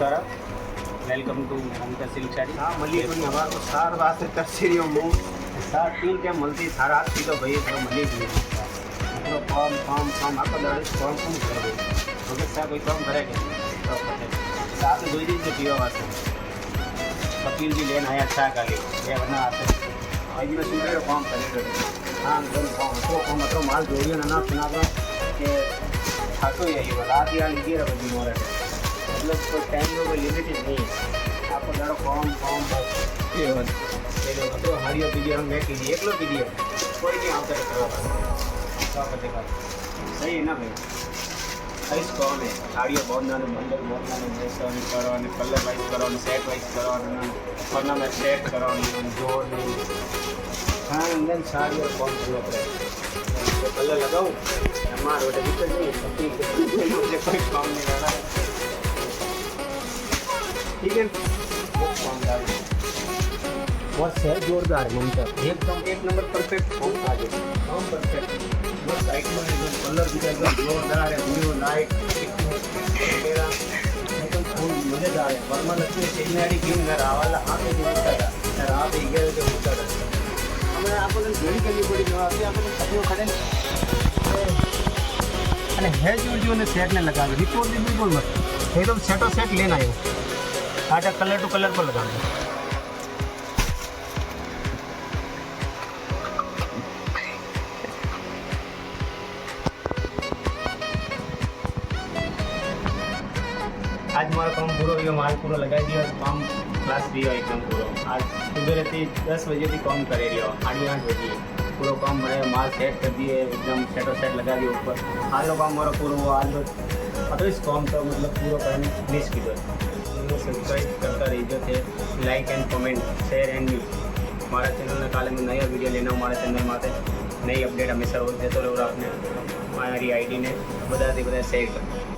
नमस्कार, welcome to Mamta silk sari. हाँ मलिक नहीं हमारे को सार वास्ते तस्वीरों मुँह सार टीम के मलती सारा हाथ की तो भैया तो मलिक नहीं तो काम काम काम आपका दाड़े काम कम कर दो तो क्या कोई काम करेगा तो साथ में 2 दिन से पीवा वास्ते कपिल जी लेन आया अच्छा काली ये वरना आते आज में सुन रहे काम करेगा हाँ काम तो मतलब माल जोड़ियो ना सुना के खातो ही है रात या लिखी रहा बजी मोरा मतलब कोई टाइम में कोई लिमिटेड नहीं है आपको ज़्यादा फॉर्म बस ये बात तो हारियो पीजिए हम मैं कीजिए एक लोग कीजिए कोई नहीं आता है करवा देगा सही है ना भाई सही कौन है हारियो बहुत मंदिर बहुत जैसा करवाने कलर वाइज करवाने सेट वाइज करवाना वरना मैं सेट करवानी जोड़ हाँ इंजन साड़ी और कौन सी तो कलर लगाऊँ हमारे वजह दिक्कत नहीं मुझे कोई काम नहीं रहा ठीक है बहुत सही जोरदार है ममता एकदम एक नंबर परफेक्ट फॉर्म आ गया फॉर्म परफेक्ट बस साइड में एकदम कलर भी एकदम जोरदार है ब्लू लाइट मेरा एकदम फुल मज़ेदार है वर्मा लगती है सिग्नरी ग्रीन घर आवाला हाथ में होता था रात ही गए जो होता था हमें आपको જોઈ કરવી પડી જવાબ આપણે સપનો ખડે અને હે જોને સેટને લગાવ્યો રિપોર્ટ भी बिल्कुल मत एकदम सेटो सेट लेना आयो आटा कलर टू कलर पर लगा दो आज मारा काम पूरा हुआ माल पूरा लगा दिया काम क्लास भी हुआ एकदम पूरा आज सुबह थी 10 बजे थी काम करे रही हो 8 बजे पूरा काम बड़े माल सेट कर दिए एकदम सेटो सेट लगा दिए ऊपर आज लो काम मारा पूरा हुआ आज तो इस काम तो मतलब पूरा करने फिनिश की दो सब्सक्राइब करता रहिए थे like and comment share and view हमारा चैनल में काले में नया वीडियो लेना हमारा चैनल में नई अपडेट हमेशा देते रहो आपने हमारी आईडी ने बताते शेयर कर